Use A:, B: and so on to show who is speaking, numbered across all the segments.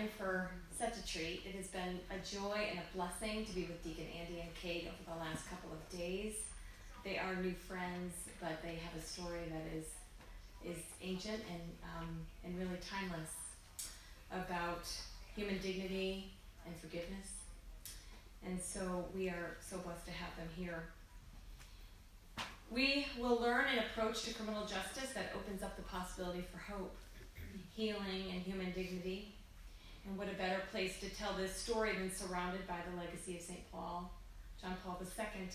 A: in for such a treat. It has been a joy and a blessing to be with Deacon Andy and Kate over the last couple of days. They are new friends, but they have a story that is ancient and really timeless about human dignity and forgiveness. And so we are so blessed to have them here. We will learn an approach to criminal justice that opens up the possibility for hope, healing, and human dignity. And what a better place to tell this story than surrounded by the legacy of St. Paul, John Paul II,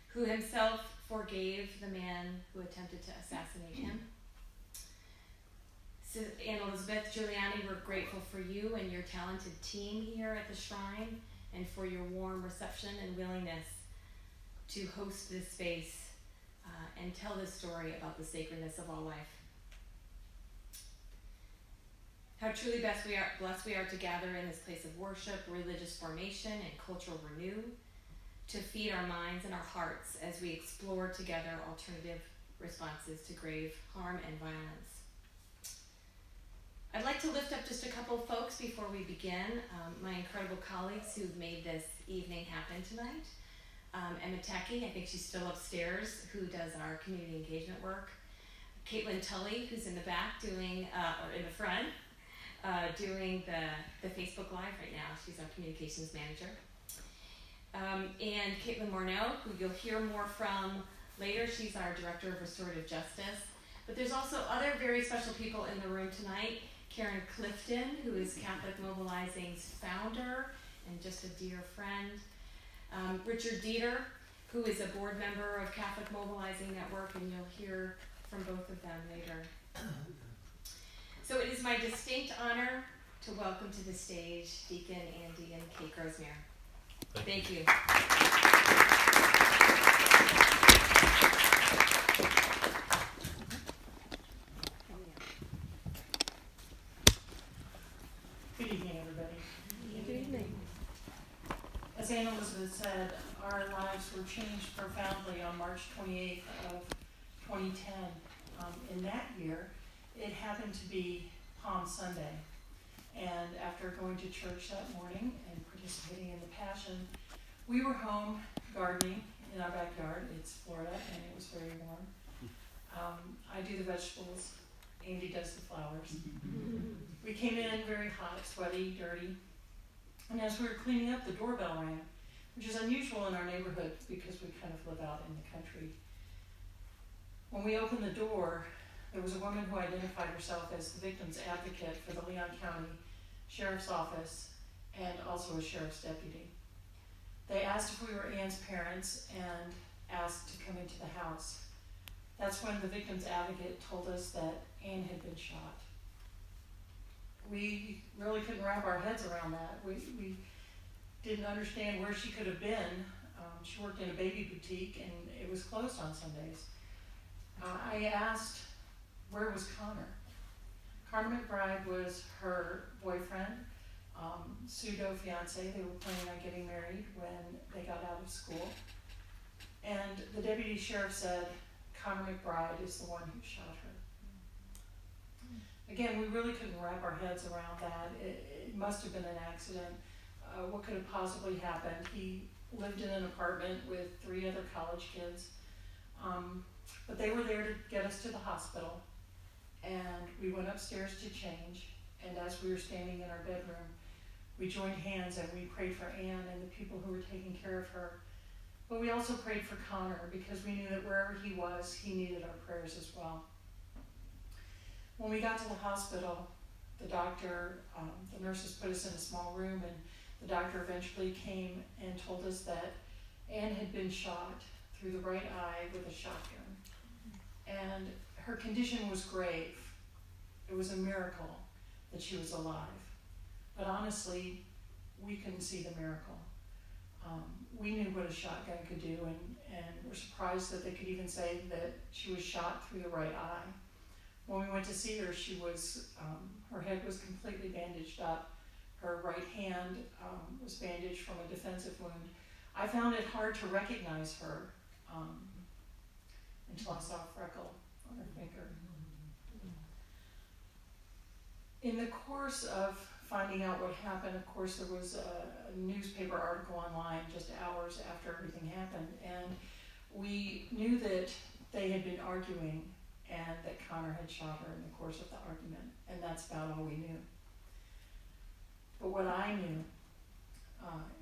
A: who himself forgave the man who attempted to assassinate him. So, Anne Elizabeth, Giuliani, we're grateful for you and your talented team here at the shrine and for your warm reception and willingness to host this space and tell this story about the sacredness of all life. How truly blessed we are to gather in this place of worship, religious formation, and cultural renew, to feed our minds and our hearts as we explore together alternative responses to grave harm and violence. I'd like to lift up just a couple of folks before we begin, my incredible colleagues who've made this evening happen tonight. Emma Tacky, I think she's still upstairs, who does our community engagement work. Caitlin Tully, who's in the back doing, or in the front, doing the Facebook Live right now. She's our communications manager. And Caitlin Morneau, who you'll hear more from later. She's our director of Restorative Justice. But there's also other very special people in the room tonight. Karen Clifton, who is Catholic Mobilizing's founder and just a dear friend. Richard Dieter, who is a board member of Catholic Mobilizing Network, and you'll hear from both of them later. So it is my distinct honor to welcome to the stage Deacon Andy and Kate Grosmaire. Thank you.
B: Good evening, everybody.
A: Good evening.
B: As Anne Elizabeth said, our lives were changed profoundly on March 28th of 2010. In that year, it happened to be Palm Sunday. And after going to church that morning and participating in the Passion, we were home gardening in our backyard. It's Florida and it was very warm. I do the vegetables, Andy does the flowers. We came in very hot, sweaty, dirty. And as we were cleaning up, the doorbell rang, which is unusual in our neighborhood because we kind of live out in the country. When we opened the door, there was a woman who identified herself as the victim's advocate for the Leon County Sheriff's Office and also a sheriff's deputy. They asked if we were Anne's parents and asked to come into the house. That's when the victim's advocate told us that Anne had been shot. We really couldn't wrap our heads around that. We didn't understand where she could have been. She worked in a baby boutique and it was closed on Sundays. I asked, where was Conor? Conor McBride was her boyfriend, pseudo fiance. They were planning on getting married when they got out of school. And the deputy sheriff said, Conor McBride is the one who shot her. Again, we really couldn't wrap our heads around that. It must have been an accident. What could have possibly happened? He lived in an apartment with 3 other college kids. But they were there to get us to the hospital. And we went upstairs to change. And as we were standing in our bedroom, we joined hands and we prayed for Anne and the people who were taking care of her. But we also prayed for Conor because we knew that wherever he was, he needed our prayers as well. When we got to the hospital, the doctor, the nurses put us in a small room, and the doctor eventually came and told us that Anne had been shot through the right eye with a shotgun. And her condition was grave. It was a miracle that she was alive. But honestly, we couldn't see the miracle. We knew what a shotgun could do, and were surprised that they could even say that she was shot through the right eye. When we went to see her, she was, her head was completely bandaged up. Her right hand was bandaged from a defensive wound. I found it hard to recognize her until I saw a freckle on her finger. In the course of finding out what happened, of course, there was a newspaper article online just hours after everything happened, and we knew that they had been arguing and that Conor had shot her in the course of the argument, and that's about all we knew. But what I knew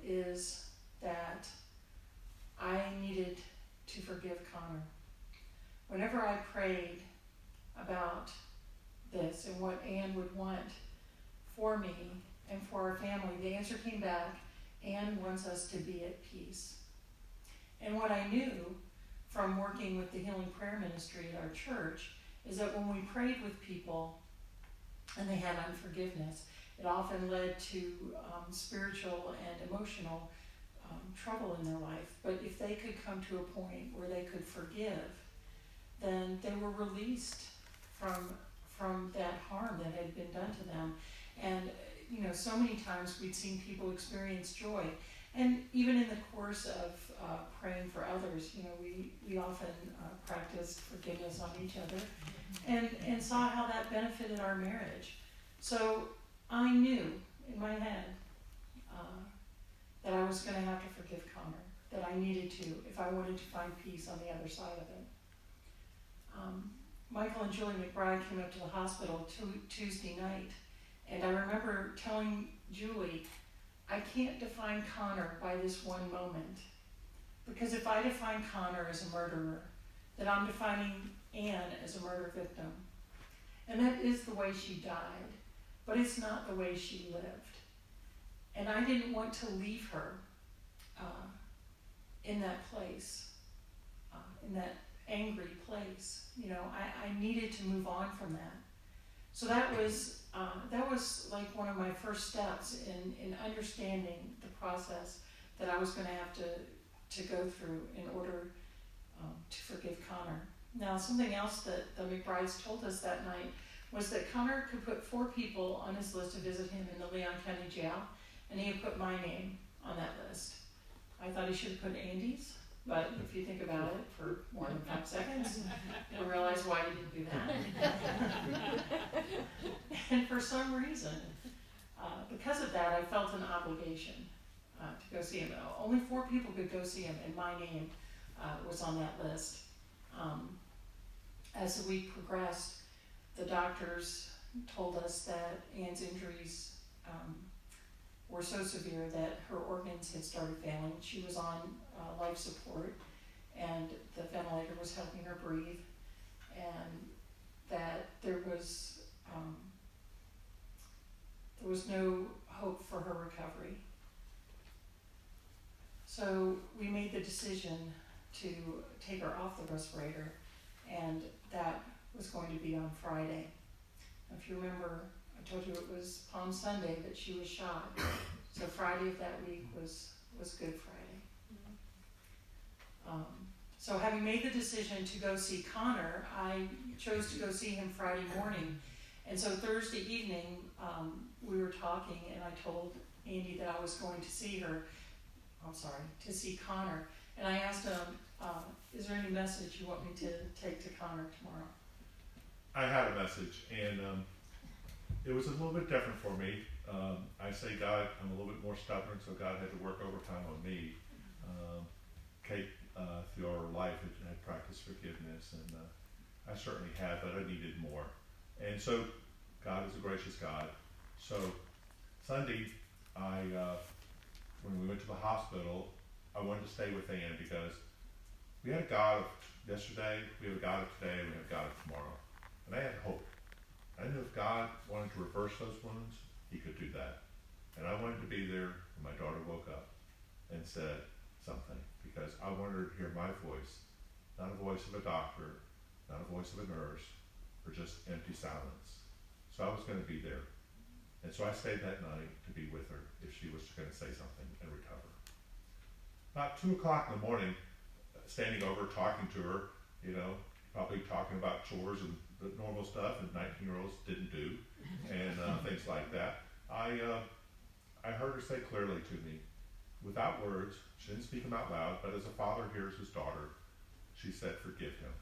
B: is that I needed to forgive Conor. Whenever I prayed about this and what Anne would want for me and for our family, the answer came back: Anne wants us to be at peace. And what I knew from working with the Healing Prayer Ministry at our church is that when we prayed with people and they had unforgiveness, it often led to spiritual and emotional trouble in their life. But if they could come to a point where they could forgive, then they were released from that harm that had been done to them. And so many times we'd seen people experience joy. And even in the course of praying for others, we often practiced forgiveness on each other and saw how that benefited our marriage. So I knew in my head that I was going to have to forgive Conor, that I needed to if I wanted to find peace on the other side of it. Michael and Julie McBride came up to the hospital Tuesday night, and I remember telling Julie, I can't define Conor by this one moment, because if I define Conor as a murderer, then I'm defining Anne as a murder victim. And that is the way she died, but it's not the way she lived. And I didn't want to leave her in that place, in that angry place. I needed to move on from that. So that was like one of my first steps in understanding the process that I was going to have to go through in order to forgive Conor. Now, something else that the McBrides told us that night was that Conor could put 4 people on his list to visit him in the Leon County Jail, and he had put my name on that list. I thought he should have put Andy's, but if you think about it for more than 5 seconds, you'll realize why he didn't do that. And for some reason, because of that, I felt an obligation to go see him. Only 4 people could go see him, and my name was on that list. As the week progressed, the doctors told us that Anne's injuries were so severe that her organs had started failing. She was on life support, and the ventilator was helping her breathe, and that there was no hope for her recovery. So we made the decision to take her off the respirator, and that was going to be on Friday. If you remember, I told you it was Palm Sunday that she was shot. So Friday of that week was Good Friday. So having made the decision to go see Conor, I chose to go see him Friday morning. And so Thursday evening, we were talking, and I told Andy that I was going to see Conor. And I asked him, is there any message you want me to take to Conor tomorrow?
C: I had a message, and it was a little bit different for me. I say God, I'm a little bit more stubborn, so God had to work overtime on me. Kate, through our life, had practiced forgiveness, and I certainly had, but I needed more. And so God is a gracious God. So Sunday, when we went to the hospital, I wanted to stay with Anne because we had a God of yesterday, we have a God of today, we have a God of tomorrow. And I had hope. I knew if God wanted to reverse those wounds, he could do that. And I wanted to be there when my daughter woke up and said something, because I wanted her to hear my voice, not a voice of a doctor, not a voice of a nurse, or just empty silence. So I was going to be there. And so I stayed that night to be with her if she was going to say something and recover. About 2 o'clock in the morning, standing over, talking to her, probably talking about chores and the normal stuff that 19-year-olds didn't do, and things like that. I heard her say clearly to me, without words, she didn't speak them out loud, but as a father hears his daughter, she said, forgive him.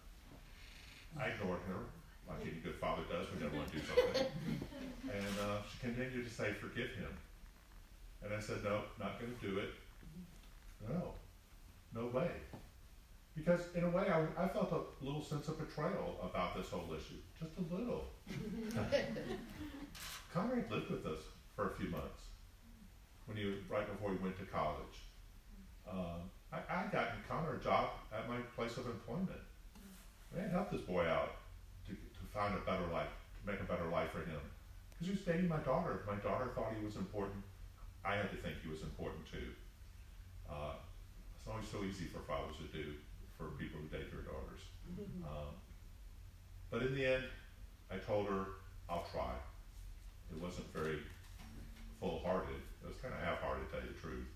C: I ignored her, like any good father does when they don't want to do something. And she then you just say, forgive him. And I said, no, not going to do it. No way. Because in a way, I felt a little sense of betrayal about this whole issue. Just a little. Conor had lived with us for a few months right before he went to college. I got Conor a job at my place of employment. I had helped this boy out to find a better life, to make a better life for him. Because he was dating my daughter. My daughter thought he was important. I had to think he was important too. It's always so easy for fathers to do for people who date their daughters. But in the end, I told her, I'll try. It wasn't very full-hearted. It was kind of half-hearted, to tell you the truth.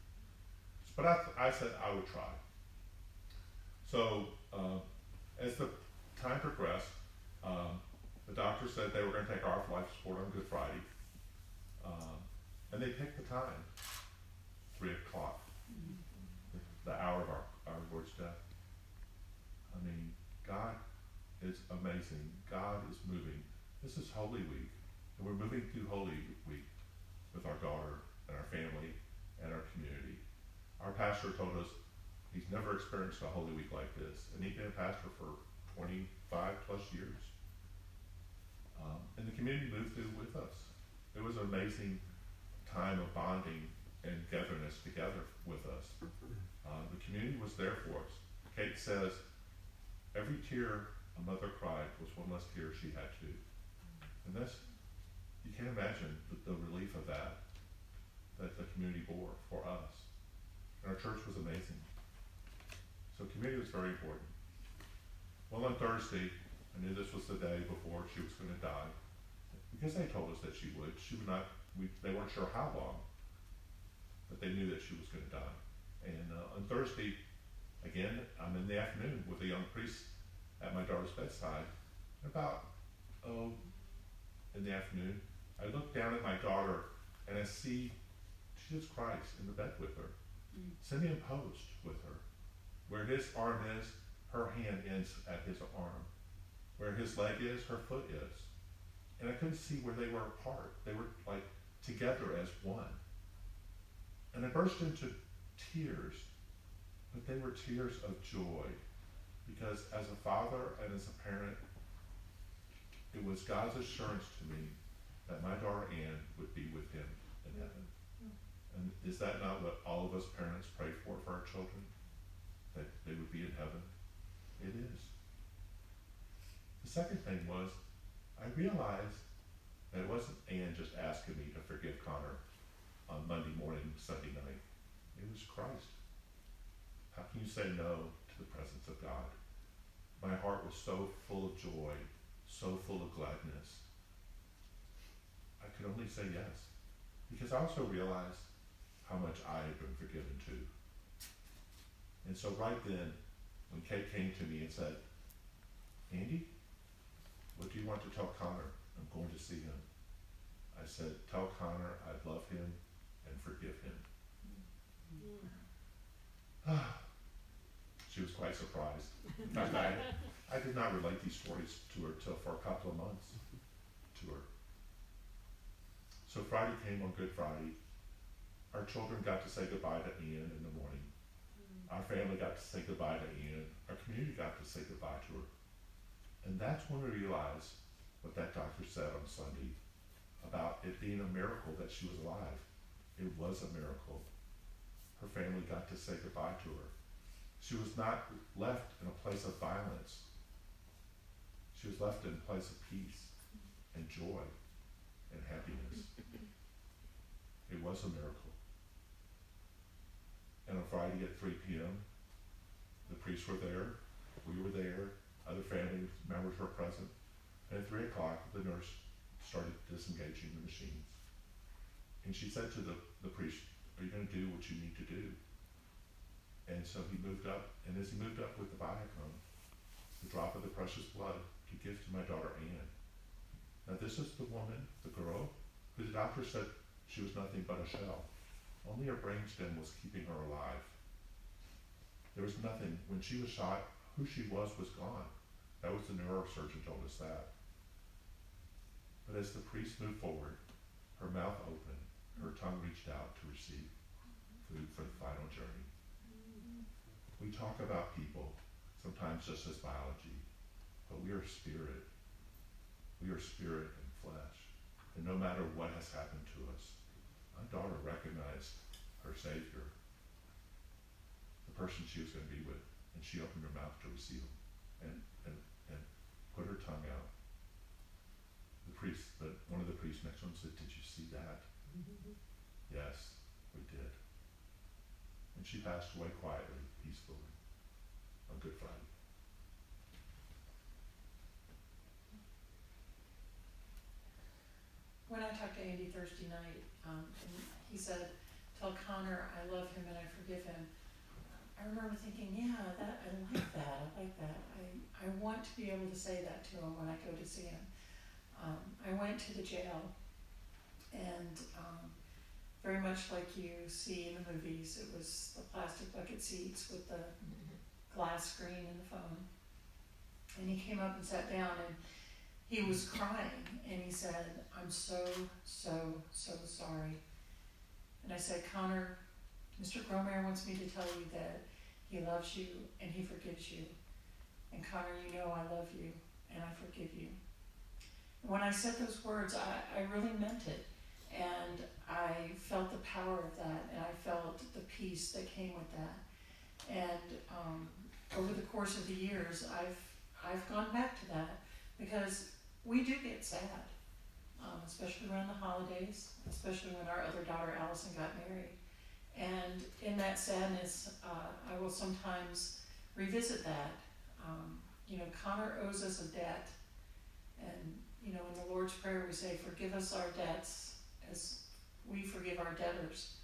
C: But I said I would try. So as the time progressed, the doctor said they were going to take her off life support on Good Friday. And they picked the time, 3 o'clock, the hour of our Lord's death. I mean, God is amazing. God is moving. This is Holy Week, and we're moving through Holy Week with our daughter and our family and our community. Our pastor told us he's never experienced a Holy Week like this, and he's been a pastor for 25 plus years. And the community moved through with us. It was an amazing time of bonding and togetherness together with us. The community was there for us. Kate says, every tear a mother cried was one less tear she had to. And you can't imagine the relief of that the community bore for us. And our church was amazing. So community was very important. Well, on Thursday, I knew this was the day before she was going to die. Because they told us that she would not, they weren't sure how long, but they knew that she was going to die. And on Thursday, again, I'm in the afternoon with a young priest at my daughter's bedside. About, in the afternoon, I look down at my daughter and I see Jesus Christ in the bed with her. Simeon posed with her. Where his arm is, her hand ends at his arm. Where his leg is, her foot is. And I couldn't see where they were apart. They were like together as one. And I burst into tears, but they were tears of joy. Because as a father and as a parent, it was God's assurance to me that my daughter Ann would be with him in heaven. And is that not what all of us parents pray for our children? That they would be in heaven? It is. The second thing was, I realized that it wasn't Ann just asking me to forgive Conor on Monday morning, Sunday night. It was Christ. How can you say no to the presence of God? My heart was so full of joy, so full of gladness. I could only say yes. Because I also realized how much I had been forgiven too. And so right then, when Kate came to me and said, Andy, what do you want to tell Conor? I'm going to see him. I said, tell Conor I love him and forgive him. She was quite surprised. In fact, I did not relate these stories to her for a couple of months to her. So Friday came on Good Friday. Our children got to say goodbye to Ian in the morning. Our family got to say goodbye to Ian. Our community got to say goodbye to her. And that's when we realized what that doctor said on Sunday about it being a miracle that she was alive. It was a miracle. Her family got to say goodbye to her. She was not left in a place of violence. She was left in a place of peace and joy and happiness. It was a miracle. And on Friday at 3 p.m., the priests were there, we were there, other family members were present, and at 3 o'clock, the nurse started disengaging the machines. And she said to the priest, are you going to do what you need to do? And so he moved up, and as he moved up with the Viacom, the drop of the precious blood to give to my daughter Ann. Now this is the woman, the girl, who the doctor said she was nothing but a shell. Only her brainstem was keeping her alive. There was nothing. When she was shot, who she was gone. That was the neurosurgeon told us that. But as the priest moved forward, her mouth open, her tongue reached out to receive food for the final journey. We talk about people sometimes just as biology, but we are spirit. We are spirit and flesh. And no matter what has happened to us, my daughter recognized her Savior, the person she was going to be with, and she opened her mouth to receive him and put her tongue out. One of the priests next to him said, "Did you see that?" Yes, we did. And she passed away quietly, peacefully, on Good Friday.
B: When I talked to Andy Thursday night, and he said, "Tell Conor I love him and I forgive him," I remember thinking, yeah, I like that. I want to be able to say that to him when I go to see him. I went to the jail, and very much like you see in the movies, it was the plastic bucket seats with the glass screen and the phone. And he came up and sat down, and he was crying, and he said, "I'm so sorry." And I said, "Conor, Mr. Grosmaire wants me to tell you that he loves you and he forgives you. And Conor, you know I love you and I forgive you." And when I said those words, I really meant it. And I felt the power of that, and I felt the peace that came with that. And over the course of the years, I've gone back to that, because we do get sad, especially around the holidays, especially when our other daughter Allison got married. And in that sadness, I will sometimes revisit that. Conor owes us a debt. And, in the Lord's Prayer we say, "Forgive us our debts as we forgive our debtors."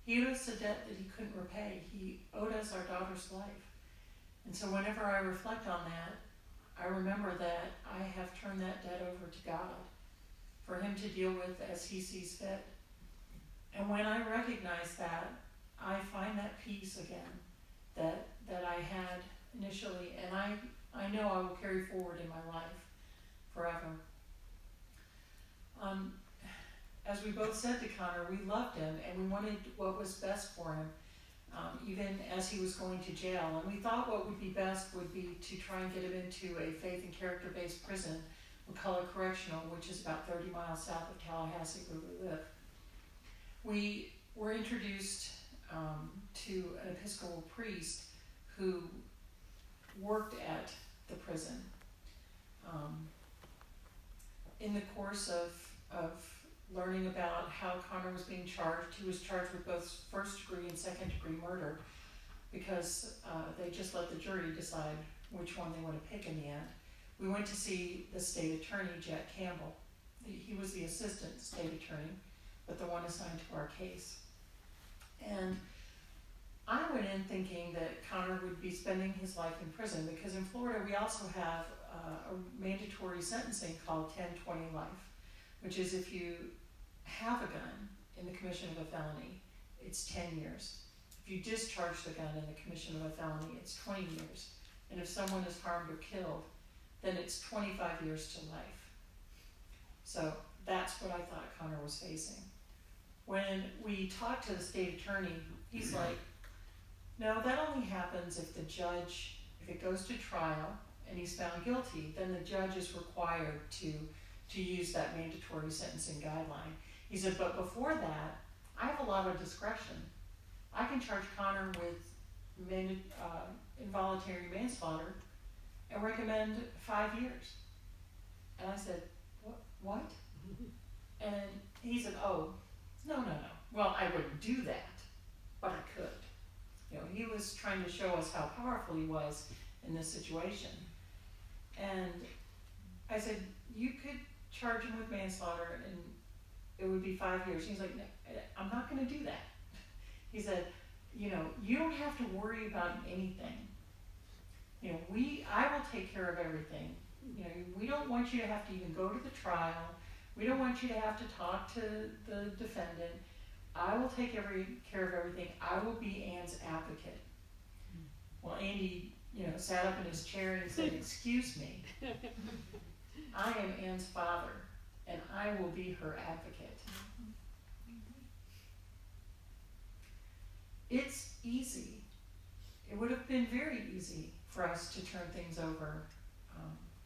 B: He owed us a debt that he couldn't repay. He owed us our daughter's life. And so whenever I reflect on that, I remember that I have turned that debt over to God for him to deal with as he sees fit. And when I recognize that, I find that peace again that I had initially, and I know I will carry forward in my life forever. As we both said to Conor, we loved him and we wanted what was best for him, even as he was going to jail. And we thought what would be best would be to try and get him into a faith and character-based prison, McCullough Correctional, which is about 30 miles south of Tallahassee, where we live. We were introduced to an Episcopal priest who worked at the prison. In the course of learning about how Conor was being charged, he was charged with both first-degree and second-degree murder, because they just let the jury decide which one they want to pick in the end. We went to see the state attorney, Jack Campbell. He was the assistant state attorney, but the one assigned to our case. And I went in thinking that Conor would be spending his life in prison, because in Florida we also have a mandatory sentencing called 10-20 life, which is if you have a gun in the commission of a felony, it's 10 years. If you discharge the gun in the commission of a felony, it's 20 years. And if someone is harmed or killed, then it's 25 years to life. So that's what I thought Conor was facing. When we talked to the state attorney, he's like, "No, that only happens if the judge, if it goes to trial and he's found guilty, then the judge is required to use that mandatory sentencing guideline." He said, "But before that, I have a lot of discretion. I can charge Conor with involuntary manslaughter and recommend 5 years." And I said, "What?" And he said, "Oh, no. Well, I wouldn't do that, but I could." He was trying to show us how powerful he was in this situation. And I said, "You could charge him with manslaughter and it would be 5 years." He's like, "No, I'm not going to do that." He said, "You don't have to worry about anything. I will take care of everything. We don't want you to have to even go to the trial. We don't want you to have to talk to the defendant. I will take care of everything. I will be Anne's advocate." Well, Andy, sat up in his chair and said, "Excuse me, I am Anne's father, and I will be her advocate." it's easy. It would have been very easy for us to turn things over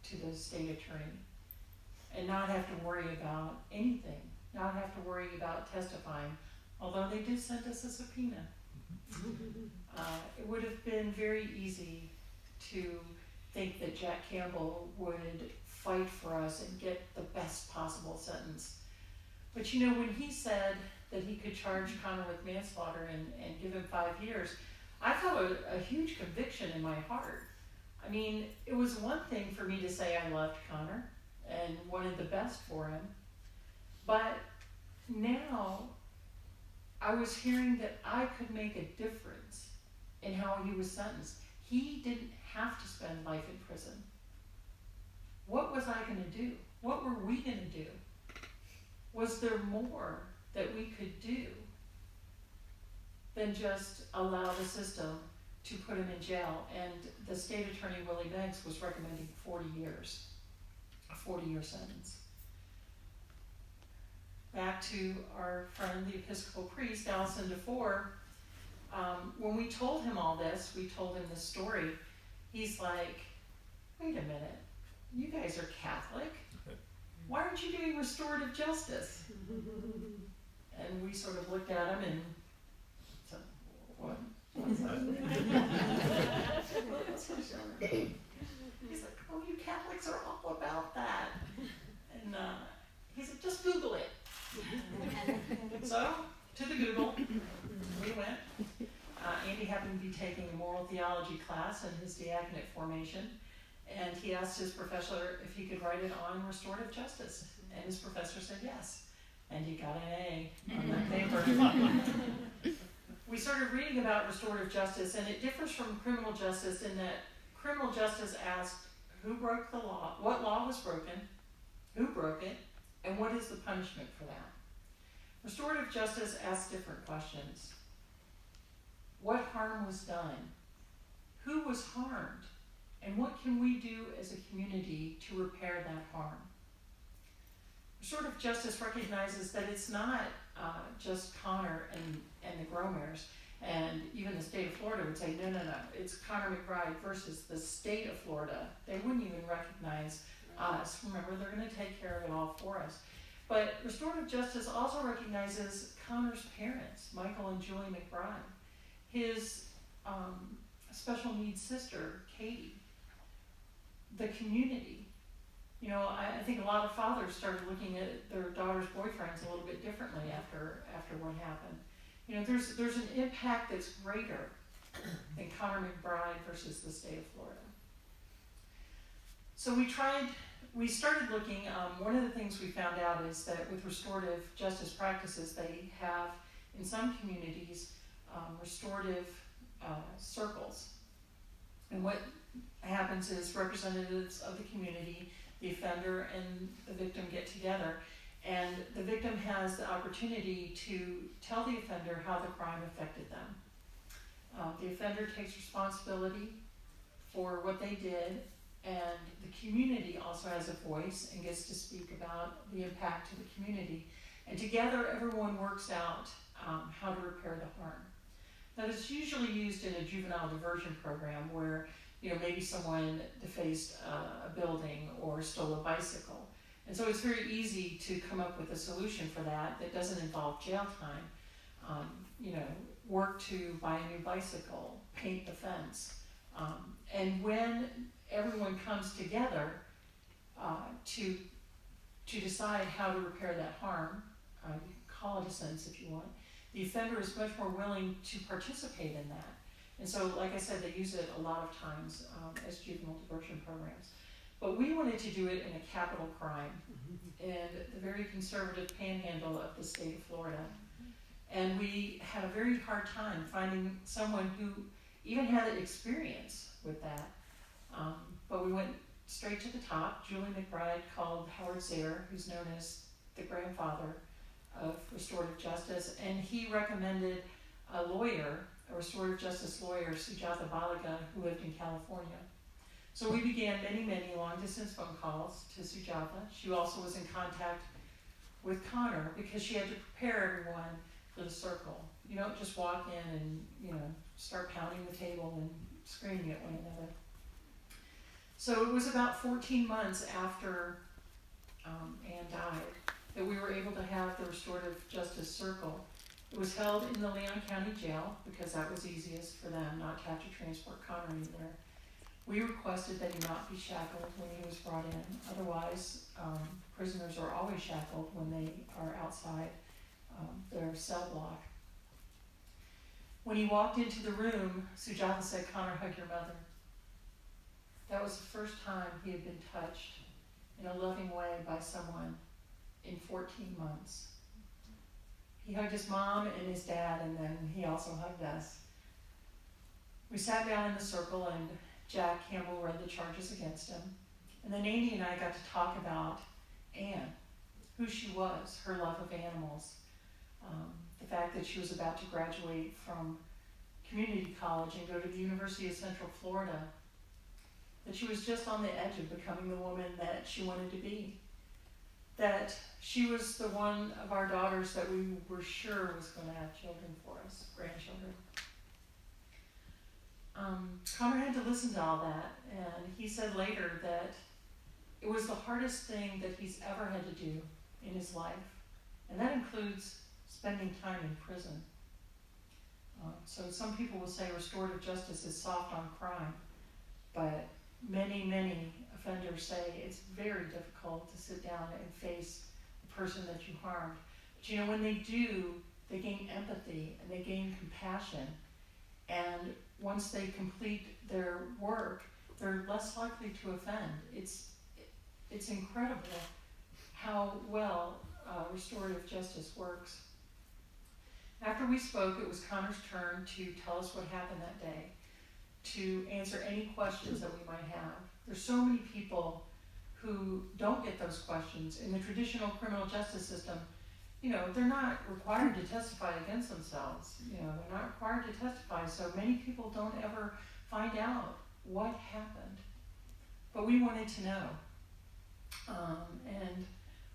B: to the state attorney and not have to worry about anything, not have to worry about testifying, although they did send us a subpoena. It would have been very easy to think that Jack Campbell would fight for us and get the best possible sentence. But you know, when he said that he could charge Conor with manslaughter and give him 5 years, I felt a huge conviction in my heart. I mean, it was one thing for me to say I loved Conor and wanted the best for him, but now I was hearing that I could make a difference in how he was sentenced. He didn't have to spend life in prison. What was I going to do? What were we going to do? Was there more that we could do than just allow the system to put him in jail? And the state attorney, Willie Banks, was recommending 40 years, a 40-year sentence. Back to our friend, the Episcopal priest, Allison DeFore, when we told him all this, we told him this story, he's like, wait a minute, you guys are Catholic? Why aren't you doing restorative justice? And we sort of looked at him and said, what? What's that? He's like, oh, you Catholics are all about that. And he said, just Google it. So, to the Google, we went. Andy happened to be taking a moral theology class in his diaconate formation, and he asked his professor if he could write it on restorative justice, and his professor said yes, and he got an A on that paper. We started reading about restorative justice, and it differs from criminal justice in that criminal justice asked who broke the law, what law was broken, who broke it, and what is the punishment for that. Restorative justice asks different questions. What harm was done? Who was harmed? And what can we do as a community to repair that harm? Restorative justice recognizes that it's not just Conor and the Grosmaires, and even the state of Florida would say, no, it's Conor McBride versus the state of Florida. They wouldn't even recognize us. Remember, they're going to take care of it all for us. But restorative justice also recognizes Conor's parents, Michael and Julie McBride, his special needs sister, Katie, the community. You know, I think a lot of fathers started looking at their daughters' boyfriends a little bit differently after what happened. You know, there's an impact that's greater than Conor McBride versus the state of Florida. So we started looking, one of the things we found out is that with restorative justice practices, they have, in some communities, restorative circles. And what happens is representatives of the community, the offender and the victim get together, and the victim has the opportunity to tell the offender how the crime affected them. The offender takes responsibility for what they did, and the community also has a voice and gets to speak about the impact to the community. And together, everyone works out how to repair the harm. Now, it's usually used in a juvenile diversion program where, you know, maybe someone defaced a building or stole a bicycle. And so it's very easy to come up with a solution for that that doesn't involve jail time. You know, work to buy a new bicycle, paint the fence. And when everyone comes together to decide how to repair that harm, you can call it a sentence if you want, the offender is much more willing to participate in that. And so, like I said, they use it a lot of times as juvenile diversion programs. But we wanted to do it in a capital crime in the very conservative panhandle of the state of Florida. And we had a very hard time finding someone who even had experience with that. But we went straight to the top. Julie McBride called Howard Zare, who's known as the grandfather of restorative justice, and he recommended a lawyer, a restorative justice lawyer, Sujatha Balaga, who lived in California. So we began many long-distance phone calls to Sujatha. She also was in contact with Conor because she had to prepare everyone for the circle. You don't just walk in and, start pounding the table and screaming at one another. So it was about 14 months after Anne died that we were able to have the Restorative Justice Circle. It was held in the Leon County Jail because that was easiest for them, not to have to transport Conor anywhere. We requested that he not be shackled when he was brought in. Otherwise, prisoners are always shackled when they are outside their cell block. When he walked into the room, Sujatha said, "Conor, hug your mother." That was the first time he had been touched in a loving way by someone in 14 months. He hugged his mom and his dad, and then he also hugged us. We sat down in the circle, and Jack Campbell read the charges against him. And then Andy and I got to talk about Anne, who she was, her love of animals, the fact that she was about to graduate from community college and go to the University of Central Florida, that she was just on the edge of becoming the woman that she wanted to be, that she was the one of our daughters that we were sure was going to have children for us, grandchildren. Conor had to listen to all that, and he said later that it was the hardest thing that he's ever had to do in his life, and that includes spending time in prison. So some people will say restorative justice is soft on crime, but many offenders say it's very difficult to sit down and face the person that you harmed. But when they do, they gain empathy and they gain compassion, and once they complete their work, they're less likely to offend. It's incredible how well restorative justice works. After we spoke, it was Conor's turn to tell us what happened that day, to answer any questions that we might have. There's so many people who don't get those questions. In the traditional criminal justice system, they're not required to testify against themselves. They're not required to testify, so many people don't ever find out what happened. But we wanted to know. And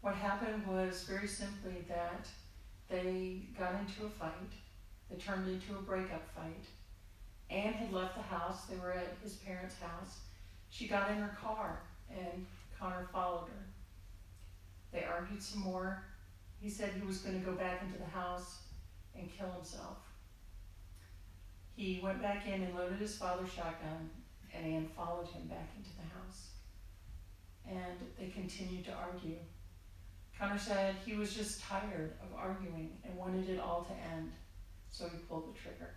B: what happened was very simply that they got into a fight. It turned into a breakup fight. Anne had left the house. They were at his parents' house. She got in her car, and Conor followed her. They argued some more. He said he was going to go back into the house and kill himself. He went back in and loaded his father's shotgun, and Anne followed him back into the house. And they continued to argue. Conor said he was just tired of arguing and wanted it all to end, so he pulled the trigger.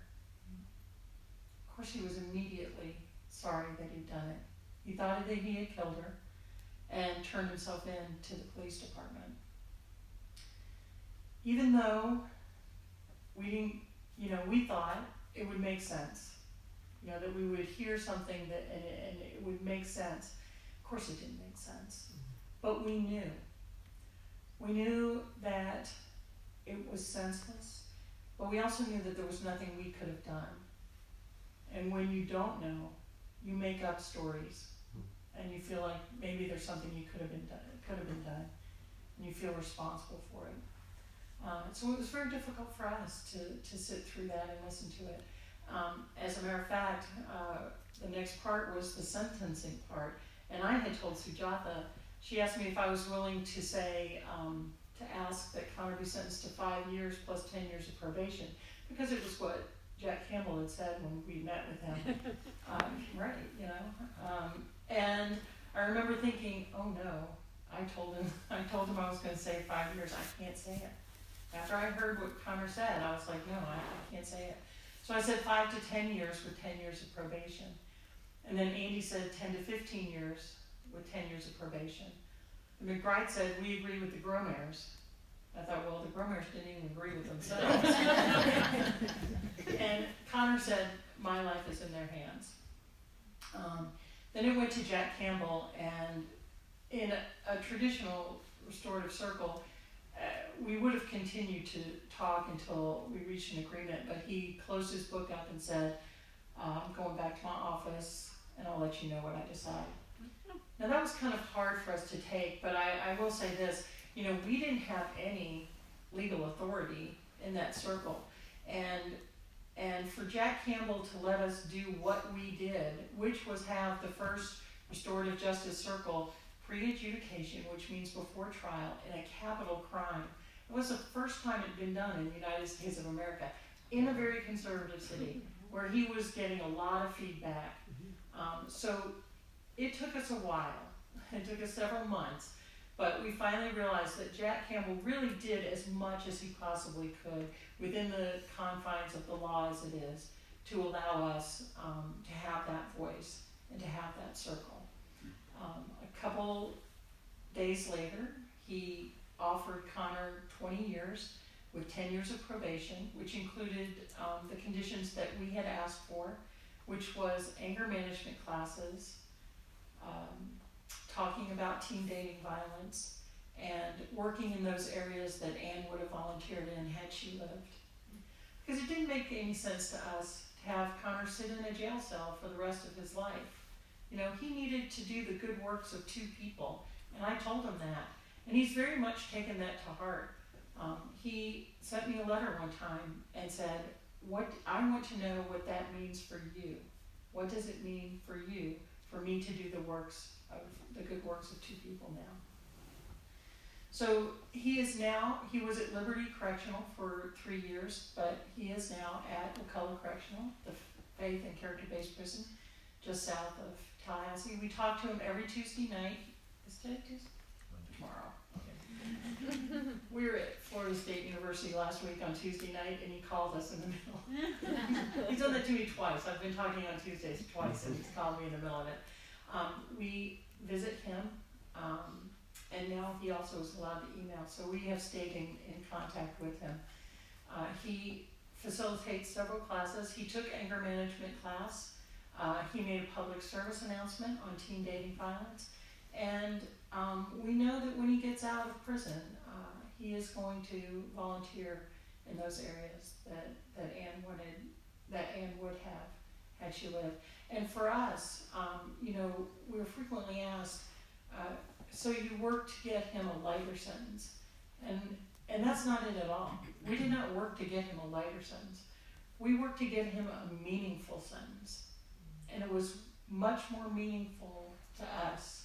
B: Of course, he was immediately sorry that he'd done it. He thought that he had killed her and turned himself in to the police department. Even though we didn't, we thought it would make sense, that we would hear something and it would make sense. Of course it didn't make sense, but we knew. We knew that it was senseless, but we also knew that there was nothing we could have done. And when you don't know, you make up stories, and you feel like maybe there's something you could have been done, and you feel responsible for it. So it was very difficult for us to sit through that and listen to it. As a matter of fact, the next part was the sentencing part, and I had told Sujatha, she asked me if I was willing to say, to ask that Conor be sentenced to 5 years plus 10 years of probation, because it was what Jack Campbell had said when we met with him. And I remember thinking, oh no, I told him I was going to say 5 years. I can't say it. After I heard what Conor said, I was like, no, I can't say it. So I said 5 to 10 years with 10 years of probation. And then Andy said 10 to 15 years with 10 years of probation. The McBride said, we agree with the Grosmaires. I thought, well, the Grosmaires didn't even agree with themselves. And Conor said, my life is in their hands. Then it went to Jack Campbell, and in a traditional restorative circle, we would have continued to talk until we reached an agreement, but he closed his book up and said, I'm going back to my office, and I'll let you know what I decide. Now that was kind of hard for us to take, but I will say this, we didn't have any legal authority in that circle. And for Jack Campbell to let us do what we did, which was have the first restorative justice circle pre-adjudication, which means before trial, in a capital crime. It was the first time it had been done in the United States of America, in a very conservative city, where he was getting a lot of feedback. So it took us a while. It took us several months, but we finally realized that Jack Campbell really did as much as he possibly could within the confines of the law as it is to allow us to have that voice and to have that circle. A couple days later, he offered Conor 20 years with 10 years of probation, which included the conditions that we had asked for, which was anger management classes, talking about teen dating violence, and working in those areas that Anne would have volunteered in had she lived. Because it didn't make any sense to us to have Conor sit in a jail cell for the rest of his life. You know, he needed to do the good works of two people, and I told him that. And he's very much taken that to heart. He sent me a letter one time and said, I want to know what that means for you. What does it mean for you, for me to do the good works of two people now? So he was at Liberty Correctional for 3 years, but he is now at McCullough Correctional, the faith and character-based prison, just south of Tallahassee. We talk to him every Tuesday night. Is today Tuesday? Tomorrow. Okay. We were at Florida State University last week on Tuesday night, and he called us in the middle. He's done that to me twice. I've been talking on Tuesdays twice, and he's called me in the middle of it. We visit him, and now he also is allowed to email, so we have stayed in contact with him. He facilitates several classes. He took anger management class. He made a public service announcement on teen dating violence, and we know that when he gets out of prison, he is going to volunteer in those areas that Anne would have had she lived. And for us, we were frequently asked, so you worked to get him a lighter sentence, and that's not it at all. We did not work to get him a lighter sentence. We worked to get him a meaningful sentence, and it was much more meaningful to us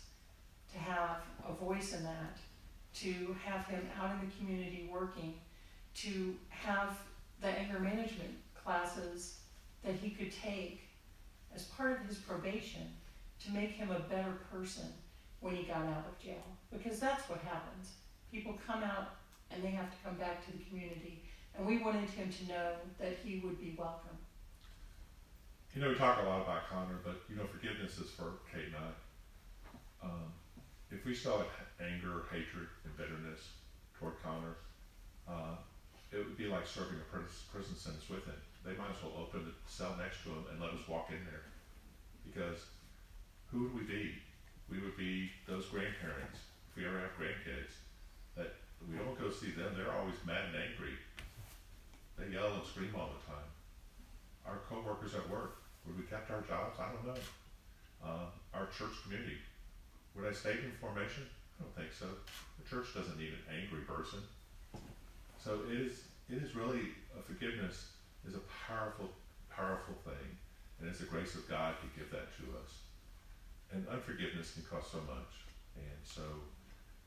B: to have a voice in that, to have him out in the community working, to have the anger management classes that he could take as part of his probation to make him a better person when he got out of jail. Because that's what happens. People come out and they have to come back to the community, and we wanted him to know that he would be welcome.
C: You know, we talk a lot about Conor, but forgiveness is for Kate and I. If we still had anger, hatred, and bitterness toward Conor, it would be like serving a prison sentence with him. They might as well open the cell next to him and let us walk in there. Because who would we be? We would be those grandparents, if we ever have grandkids, that we don't go see them. They're always mad and angry. They yell and scream all the time. Our co-workers at work, would we kept our jobs? I don't know. Our church community, would I stay in formation? I don't think so. The church doesn't need an angry person. So it is really, forgiveness is a powerful, powerful thing, and it's the grace of God to give that to us. And unforgiveness can cost so much, and so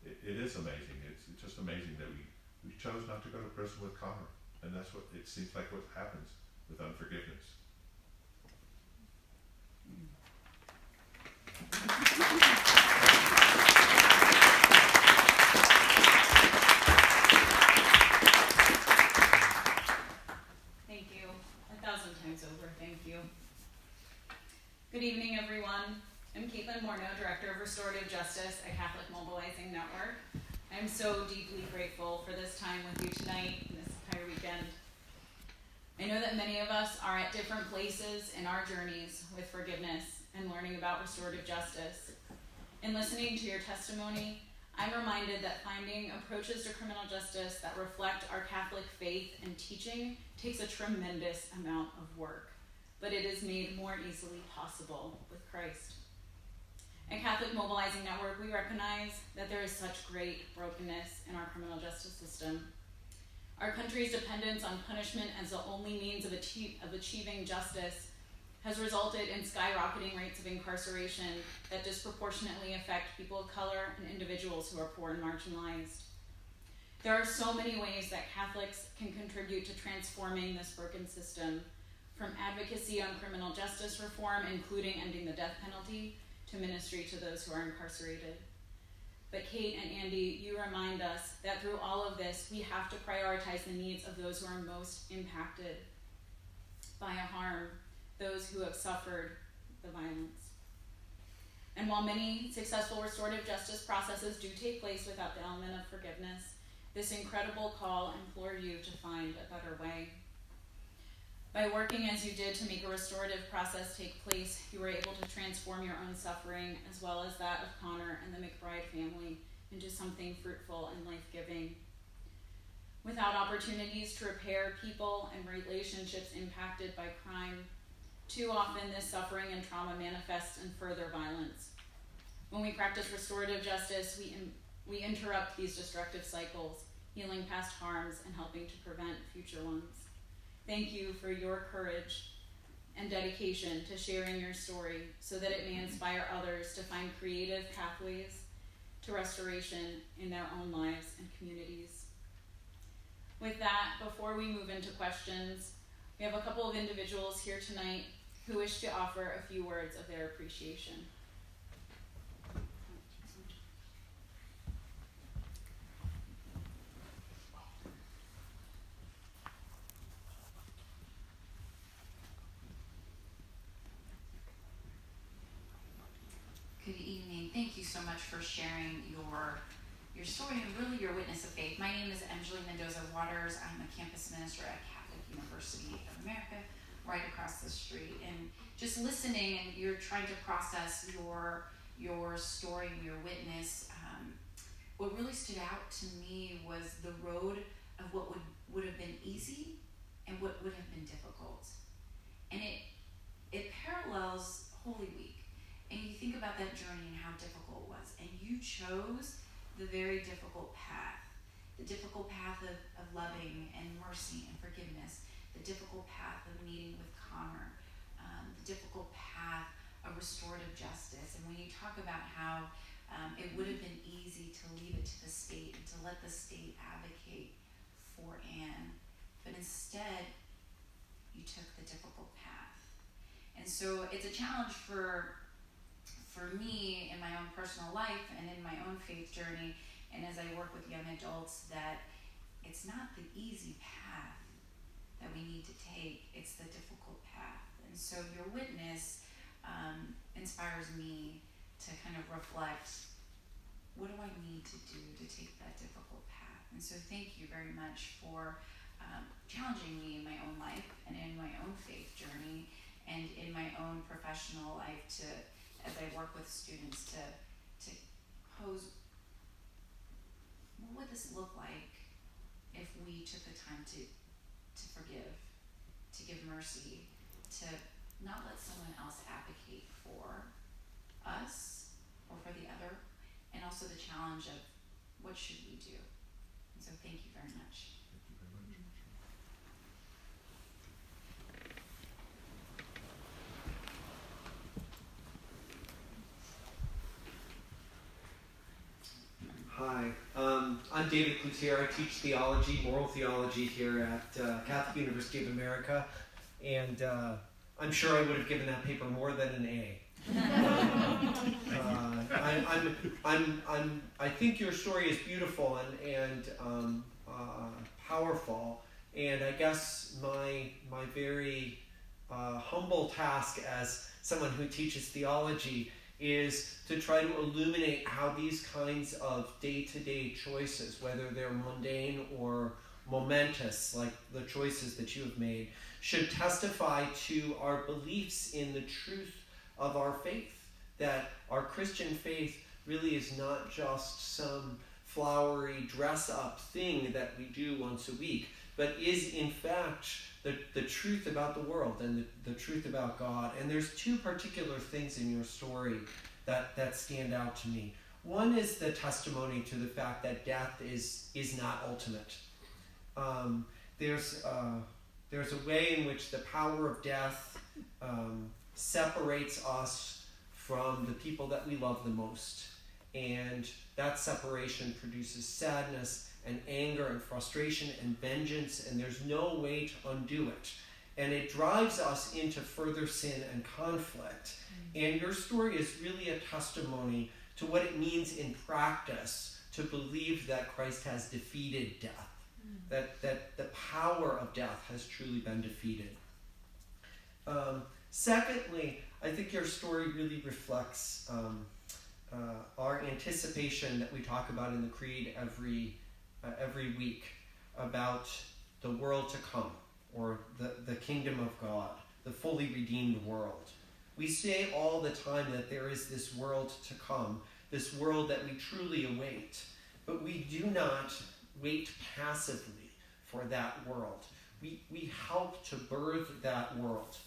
C: it is amazing. It's just amazing that we chose not to go to prison with Conor, and that's what it seems like what happens with unforgiveness.
D: Thank you. 1,000 times over, thank you. Good evening, everyone. I'm Caitlin Morneau, Director of Restorative Justice at Catholic Mobilizing Network. I'm so deeply grateful for this time with you tonight and this entire weekend. I know that many of us are at different places in our journeys with forgiveness and learning about restorative justice. In listening to your testimony, I'm reminded that finding approaches to criminal justice that reflect our Catholic faith and teaching takes a tremendous amount of work, but it is made more easily possible with Christ. At Catholic Mobilizing Network, we recognize that there is such great brokenness in our criminal justice system. Our country's dependence on punishment as the only means of achieving justice has resulted in skyrocketing rates of incarceration that disproportionately affect people of color and individuals who are poor and marginalized. There are so many ways that Catholics can contribute to transforming this broken system, from advocacy on criminal justice reform, including ending the death penalty, to ministry to those who are incarcerated. But Kate and Andy, you remind us that through all of this, we have to prioritize the needs of those who are most impacted by a harm, those who have suffered the violence. And while many successful restorative justice processes do take place without the element of forgiveness, this incredible call implored you to find a better way. By working as you did to make a restorative process take place, you were able to transform your own suffering, as well as that of Conor and the McBride family, into something fruitful and life-giving. Without opportunities to repair people and relationships impacted by crime, too often this suffering and trauma manifests in further violence. When we practice restorative justice, we interrupt these destructive cycles, healing past harms and helping to prevent future ones. Thank you for your courage and dedication to sharing your story so that it may inspire others to find creative pathways to restoration in their own lives and communities. With that, before we move into questions, we have a couple of individuals here tonight who wish to offer a few words of their appreciation.
E: Good evening. Thank you so much for sharing your story and really your witness of faith. My name is Mendoza. I'm a campus minister at Catholic University of America, right across the street. And just listening, and you're trying to process your story, your witness. What really stood out to me was the road of what would have been easy and what would have been difficult. And it parallels Holy Week. And you think about that journey and how difficult it was. And you chose the very difficult path. The difficult path of loving and mercy and forgiveness. The difficult path of meeting with Conor. The difficult path of restorative justice. And when you talk about how it would have been easy to leave it to the state and to let the state advocate for Anne. But instead, you took the difficult path. And so it's a challenge for me in my own personal life and in my own faith journey, and as I work with young adults, that it's not the easy path that we need to take, it's the difficult path. And so your witness inspires me to kind of reflect, what do I need to do to take that difficult path? And so thank you very much for challenging me in my own life and in my own faith journey and in my own professional life to, as I work with students, to pose, what would this look like if we took the time to forgive, to give mercy, to not let someone else advocate for us or for the other, and also the challenge of what should we do. And so thank you very much.
C: Thank you very much.
F: Hi, I'm David Cloutier. I teach theology, moral theology here at Catholic University of America, and I'm sure I would have given that paper more than an A. I think your story is beautiful and powerful, and I guess my very humble task as someone who teaches theology is to try to illuminate how these kinds of day-to-day choices, whether they're mundane or momentous, like the choices that you have made, should testify to our beliefs in the truth of our faith, that our Christian faith really is not just some flowery dress-up thing that we do once a week, but is in fact the truth about the world and the truth about God. And there's two particular things in your story that stand out to me. One is the testimony to the fact that death is not ultimate. There's a way in which the power of death separates us from the people that we love the most. And that separation produces sadness and anger and frustration and vengeance, and there's no way to undo it. And it drives us into further sin and conflict. And your story is really a testimony to what it means in practice to believe that Christ has defeated death, that the power of death has truly been defeated. Secondly, I think your story really reflects our anticipation that we talk about in the Creed every week about the world to come, or the kingdom of God, the fully redeemed world. We say all the time that there is this world to come, this world that we truly await, but we do not wait passively for that world. We help to birth that world.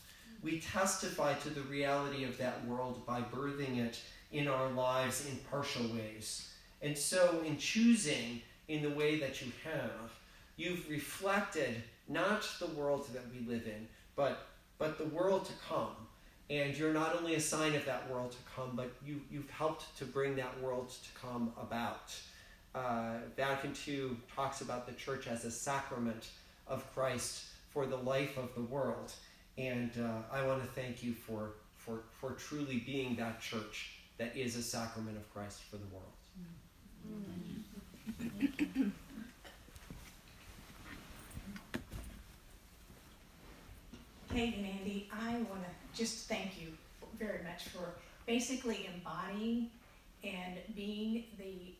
F: We testify to the reality of that world by birthing it in our lives in partial ways. And so in choosing in the way that you have, you've reflected not the world that we live in, but the world to come. And you're not only a sign of that world to come, but you've helped to bring that world to come about. Vatican II talks about the church as a sacrament of Christ for the life of the world. And I want to thank you for truly being that church that is a sacrament of Christ for the world.
G: Kate and Andy, I want to just thank you very much for basically embodying and being the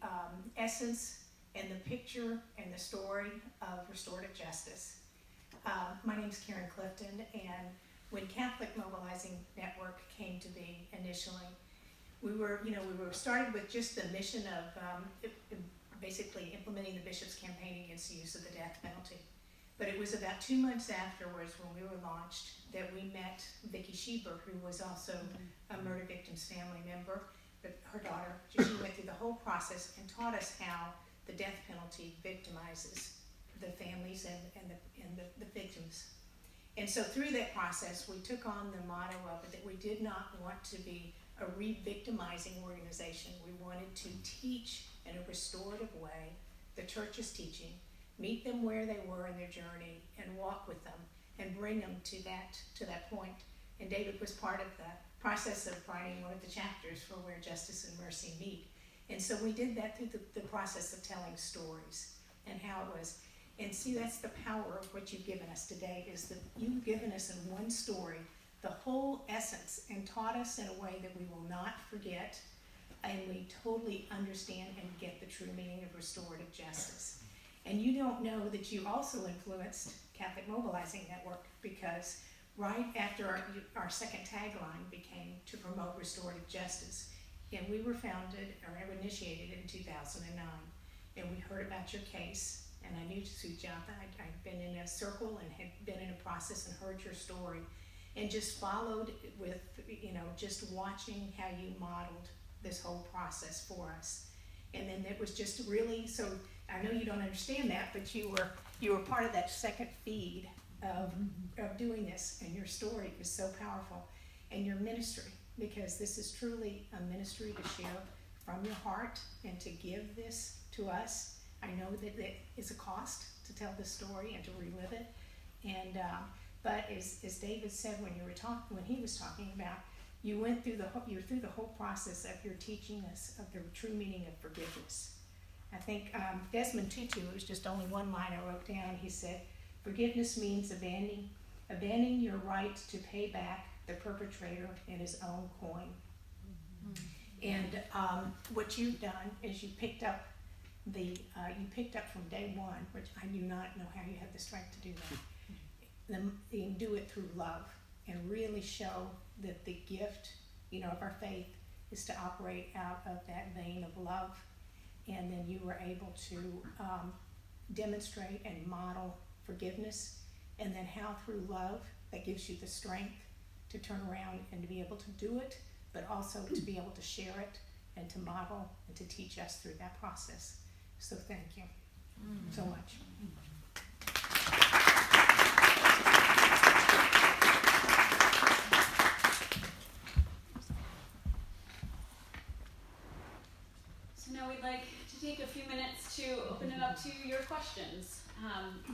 G: essence and the picture and the story of restorative justice. My name's Karen Clifton, and when Catholic Mobilizing Network came to be initially, we were started with just the mission of basically implementing the bishop's campaign against the use of the death penalty. But it was about 2 months afterwards, when we were launched, that we met Vicki Schieber, who was also a murder victim's family member, but her daughter. She went through the whole process and taught us how the death penalty victimizes the families and the victims. And so through that process, we took on the motto of it that we did not want to be a re-victimizing organization. We wanted to teach in a restorative way the church's teaching, meet them where they were in their journey, and walk with them and bring them to that point. And David was part of the process of writing one of the chapters for Where Justice and Mercy Meet. And so we did that through the process of telling stories and how it was. And see, that's the power of what you've given us today, is that you've given us in one story the whole essence and taught us in a way that we will not forget, and we totally understand and get the true meaning of restorative justice. And you don't know that you also influenced Catholic Mobilizing Network, because right after our second tagline became to promote restorative justice, and we were founded or initiated in 2009, and we heard about your case. And I knew Sujata. I'd been in a circle and had been in a process and heard your story, and just followed with, just watching how you modeled this whole process for us. And then it was just really, so I know you don't understand that, but you were part of that second feed of doing this, and your story is so powerful, and your ministry, because this is truly a ministry to share from your heart and to give this to us. I know that it is a cost to tell this story and to relive it, and but as David said when he was talking about, you went through the whole process of your teaching us of the true meaning of forgiveness. I think Desmond Tutu, it was just only one line I wrote down. He said, "Forgiveness means abandoning your right to pay back the perpetrator in his own coin." And what you've done is you picked up from day one, which I do not know how you had the strength to do that. And do it through love, and really show that the gift, of our faith is to operate out of that vein of love. And then you were able to demonstrate and model forgiveness, and then how through love that gives you the strength to turn around and to be able to do it, but also to be able to share it and to model and to teach us through that process. So thank you so much.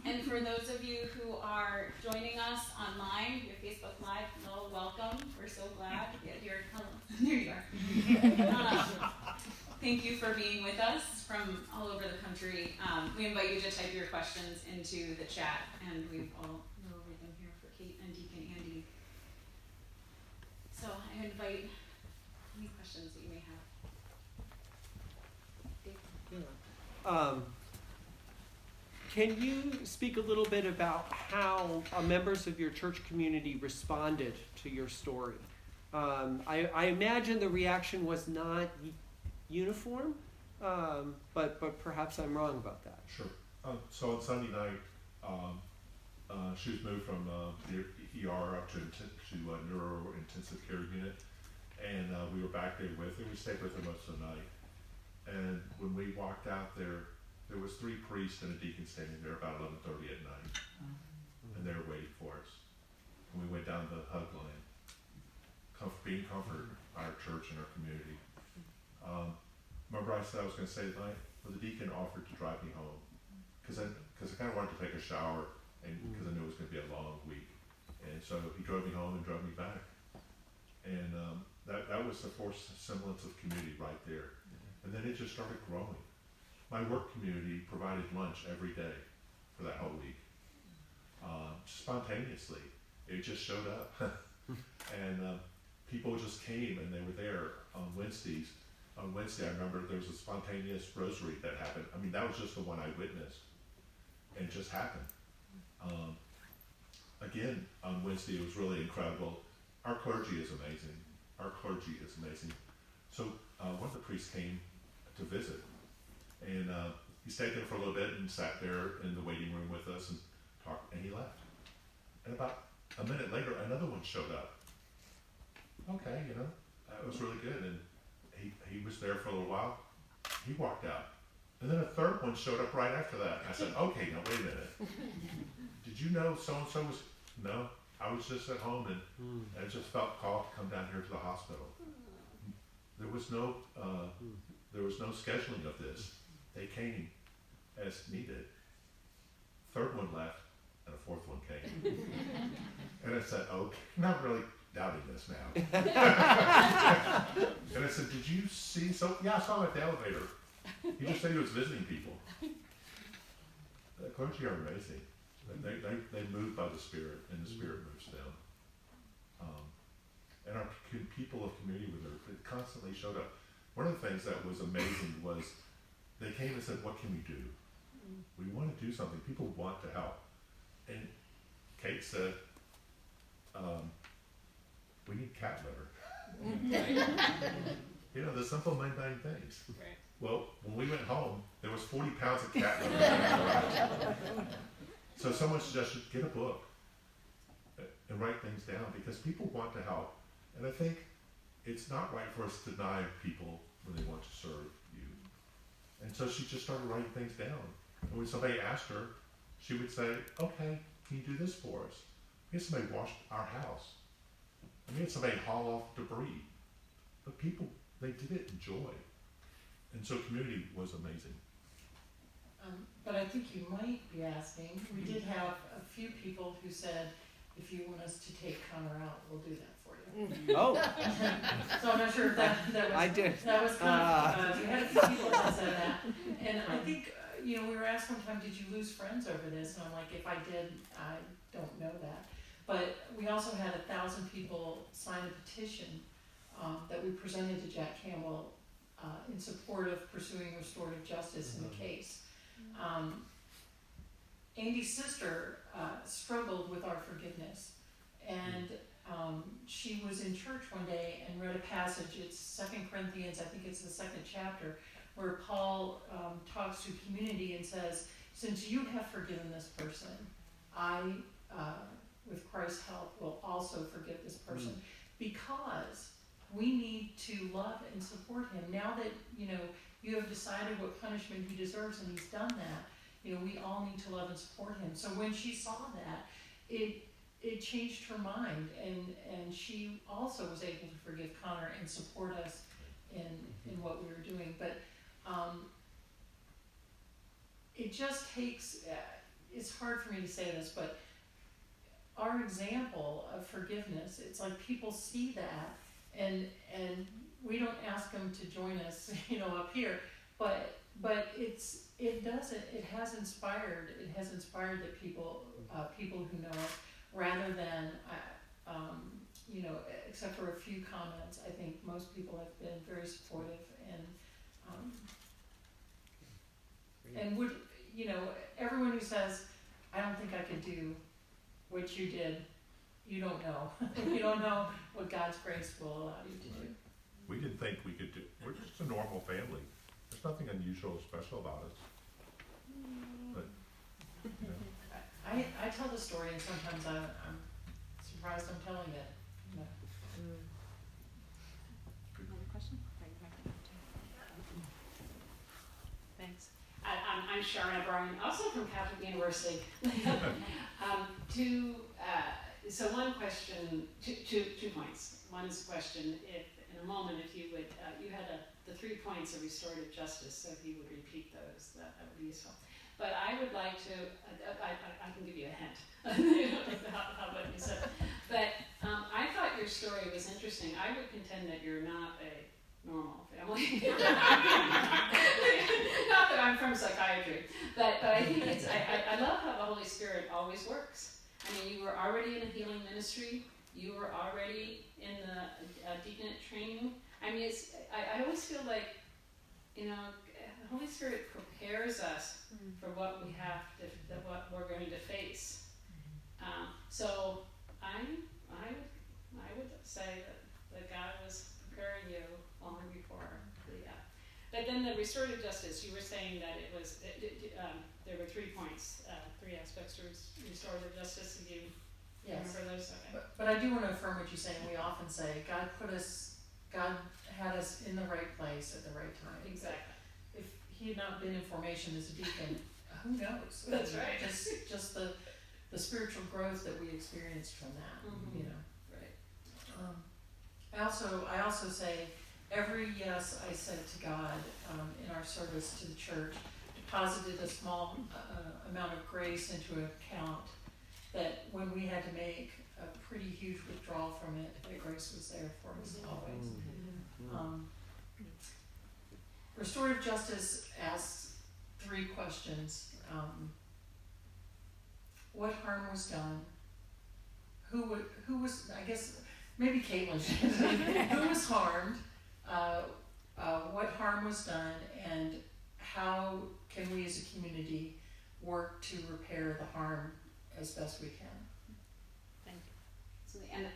D: And for those of you who are joining us online via Facebook Live, hello, welcome. We're so glad that you're there you are. Thank you for being with us from all over the country. We invite you to type your questions into the chat, and we've all know everything here for Kate and Deacon Andy. So I invite any questions that you may have.
F: Can you speak a little bit about how members of your church community responded to your story? I imagine the reaction was not uniform, but perhaps I'm wrong about that.
C: Sure. So on Sunday night, she was moved from the ER up to neuro intensive care unit, and we were back there with her. We stayed with her most of the night. And when we walked out there was 3 priests and a deacon standing there about 11:30 at night, and they were waiting for us. And we went down the hug line, being comforted by our church and our community. Remember I said I was going to say tonight? Well, the deacon offered to drive me home because I kind of wanted to take a shower, and because I knew it was going to be a long week. And so he drove me home and drove me back. And that was the first semblance of community right there. And then it just started growing. My work community provided lunch every day for that whole week. Spontaneously. It just showed up. And people just came, and they were there on Wednesdays. On Wednesday, I remember there was a spontaneous rosary that happened. I mean, that was just the one I witnessed. And it just happened. Again, on Wednesday, it was really incredible. Our clergy is amazing. So one of the priests came to visit. And he stayed there for a little bit and sat there in the waiting room with us and talked, and he left. And about a minute later, another one showed up. Okay, that was really good. And he was there for a little while. He walked out. And then a third one showed up right after that. I said, okay, now wait a minute. Did you know so-and-so was? No, I was just at home and I just felt called to come down here to the hospital. There was no scheduling of this. They came as needed. Third one left, and a fourth one came. And I said, okay, I'm not really doubting this now. And I said, did you see so? Yeah, I saw him at the elevator. He just said he was visiting people. The clergy are amazing. They move by the Spirit, and the Spirit moves them. And our people of community with her, it constantly showed up. One of the things that was amazing was they came and said, what can we do? We want to do something. People want to help. And Kate said, we need cat litter. The simple mundane things.
D: Right.
C: Well, when we went home, there was 40 pounds of cat litter in the garage. So someone suggested, get a book and write things down, because people want to help. And I think it's not right for us to deny people when they want to serve you. And so she just started writing things down. And when somebody asked her, she would say, okay, can you do this for us? We had somebody wash our house. And we had somebody haul off debris. But people, they did it in joy. And so community was amazing.
B: But I think you might be asking, we did have a few people who said, if you want us to take Conor out, we'll do that for you.
F: Oh.
B: So I'm not sure if that was.
F: I did.
B: That was kind of, we had a few people that said that. And I think, we were asked one time, did you lose friends over this? And I'm like, if I did, I don't know that. But we also had 1,000 people sign a petition that we presented to Jack Campbell in support of pursuing restorative justice in the case. Andy's sister struggled with our forgiveness, and she was in church one day and read a passage. It's 2 Corinthians, I think it's the 2nd chapter, where Paul talks to community and says, since you have forgiven this person, I, with Christ's help, will also forgive this person, because we need to love and support him. Now that, you have decided what punishment he deserves and he's done that, we all need to love and support him. So when she saw that, it changed her mind, and she also was able to forgive Conor and support us in what we were doing. But it just takes, it's hard for me to say this, but our example of forgiveness, it's like people see that, and we don't ask them to join us, up here, but it has inspired that people who know us, rather than, except for a few comments, I think most people have been very supportive and would, everyone who says, I don't think I could do what you did, you don't know. You don't know what God's grace will allow you to do.
C: We didn't think we could do, we're just a normal family. There's nothing unusual or special about us. But,
B: I tell the story, and sometimes I'm surprised I'm telling it.
H: Another question? Thanks. I'm Sharon O'Brien, also from Catholic University. So one question, two points. One is a question, if in a moment, if you would, you had the 3 points of restorative justice, so if you would repeat those, that would be useful. But I would like to, I can give you a hint about what you said. But I thought your story was interesting. I would contend that you're not a normal family. Not that I'm from psychiatry, but I think I love how the Holy Spirit always works. I mean, you were already in a healing ministry. You were already in the deaconate training. I mean, I always feel like, the Holy Spirit prepares us for what we have to, what we're going to face. So I would say that God was preparing you long before the. But then the restorative justice, you were saying that it was there were 3 points, 3 aspects to restorative justice. If you remember those, okay.
B: But I do want to affirm what you say, and we often say God had us in the right place at the right time.
H: Exactly.
B: If he had not been in formation as a deacon, who knows?
H: That's right.
B: Just the spiritual growth that we experienced from that,
H: Right.
B: I also say every yes I said to God in our service to the church deposited a small amount of grace into account that when we had to make a pretty huge withdrawal from it, that grace was there for us always. Restorative justice asks 3 questions. What harm was done? Who was, I guess, maybe Caitlin should. Who was harmed? What harm was done? And how can we as a community work to repair the harm as best we can?
H: Thank you.
D: And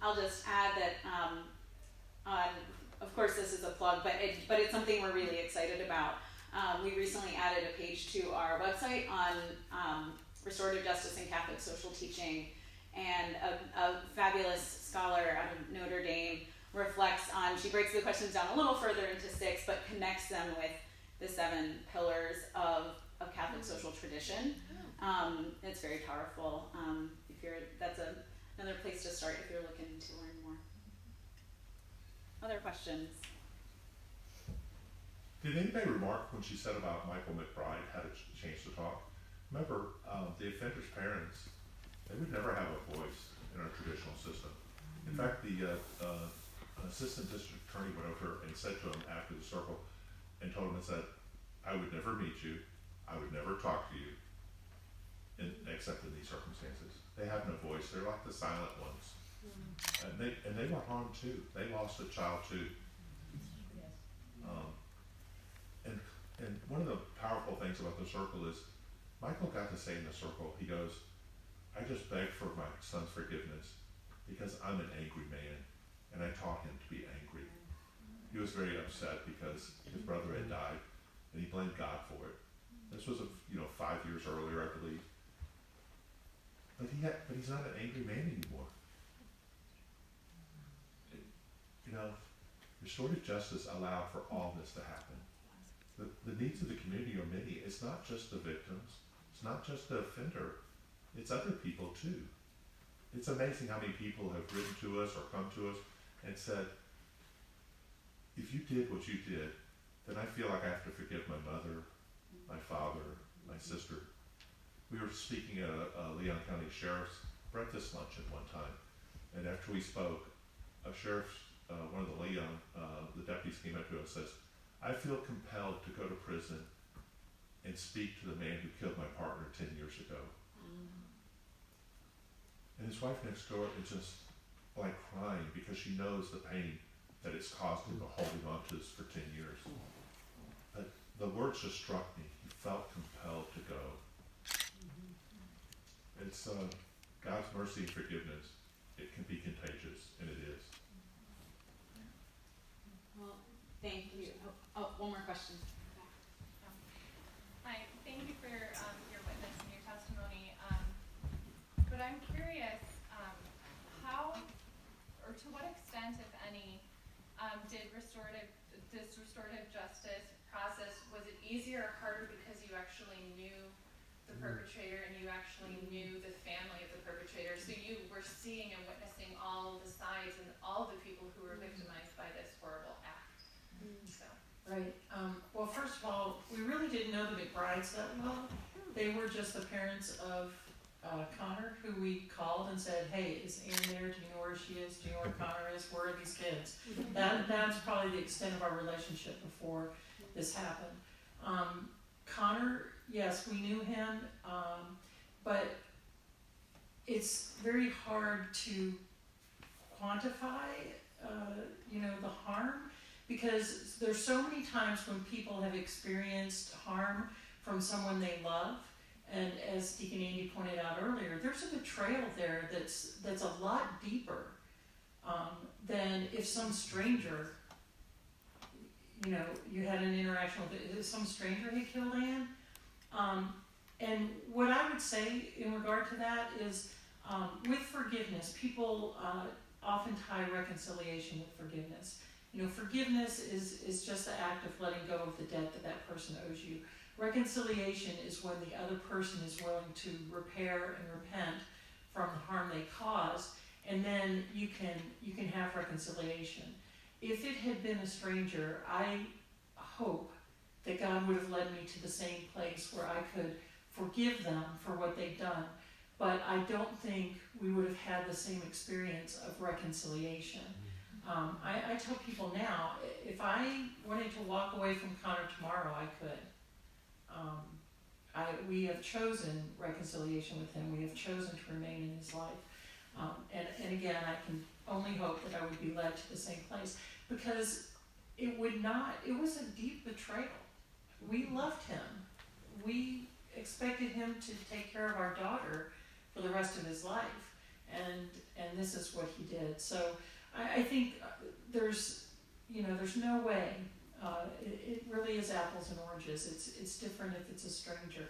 D: I'll just add that, of course this is a plug, but it's something we're really excited about. We recently added a page to our website on restorative justice and Catholic social teaching, and a fabulous scholar out of Notre Dame reflects on, she breaks the questions down a little further into 6, but connects them with the 7 pillars of Catholic social tradition. It's very powerful. That's another place to start if you're looking to learn more. Other questions?
C: Did anybody remark when she said about Michael McBride had a chance to talk? Remember, the offender's parents, they would never have a voice in our traditional system. In fact, the assistant district attorney went over and said to him after the circle and told him and said, I would never meet you, I would never talk to you, except in these circumstances. They have no voice, they're like the silent ones. And they were harmed too. They lost a child too. And one of the powerful things about the circle is Michael got to say in the circle, he goes, I just begged for my son's forgiveness because I'm an angry man and I taught him to be angry. He was very upset because his brother had died and he blamed God for it. This was 5 years earlier, I believe. But he's not an angry man anymore. Restorative justice allowed for all this to happen. The needs of the community are many. It's not just the victims. It's not just the offender. It's other people too. It's amazing how many people have written to us or come to us and said, if you did what you did, then I feel like I have to forgive my mother, my father, my sister. we were speaking at a Leon County Sheriff's breakfast luncheon one time, and after we spoke, a sheriff's, one of the Leon, the deputies came up to us and says, I feel compelled to go to prison and speak to the man who killed my partner 10 years ago. And his wife next door is just like crying because she knows the pain that it's caused him holding on to this for 10 years. But the words just struck me. He felt compelled to go. It's God's mercy and forgiveness. It can be contagious, and it is.
D: Well, thank you. Oh, one more question.
I: Hi, thank you for your witness and your testimony. But I'm curious, how, or to what extent, if any, did this restorative justice process, was it easier or harder because you actually knew the perpetrator and you actually knew the family of the perpetrator, so you were seeing and witnessing all the sides and all the people who were victimized by this horrible act? So.
B: Right. Well, first of all, we really didn't know the McBrides that well. They were just the parents of Conor, who we called and said, hey, is Ann there? Do you know where she is? Do you know where Conor is? Where are these kids? That's probably the extent of our relationship before this happened. Conor, yes, we knew him, but it's very hard to quantify, the harm, because there's so many times when people have experienced harm from someone they love, and as Deacon Andy pointed out earlier, there's a betrayal there that's a lot deeper than if some stranger, you had an interaction with some stranger had killed Ann. And what I would say in regard to that is, with forgiveness, people often tie reconciliation with forgiveness. Forgiveness is just the act of letting go of the debt that person owes you. Reconciliation is when the other person is willing to repair and repent from the harm they caused, and then you can have reconciliation. If it had been a stranger, I hope that God would have led me to the same place where I could forgive them for what they've done, but I don't think we would have had the same experience of reconciliation. I tell people now, if I wanted to walk away from Conor tomorrow, I could. We have chosen reconciliation with him. We have chosen to remain in his life. And again, I can only hope that I would be led to the same place, because it was a deep betrayal. We loved him. We expected him to take care of our daughter for the rest of his life, and this is what he did. So I think there's no way. It really is apples and oranges. It's different if it's a stranger.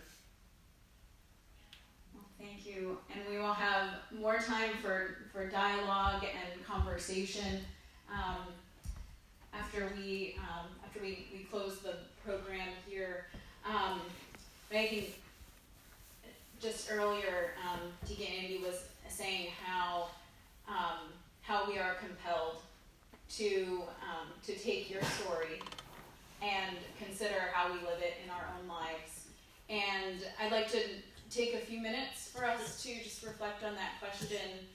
D: Well, thank you, and we will have more time for dialogue and conversation after we close the program here. But I think just earlier, Deacon Andy was saying how we are compelled to take your story and consider how we live it in our own lives. And I'd like to take a few minutes for us to just reflect on that question.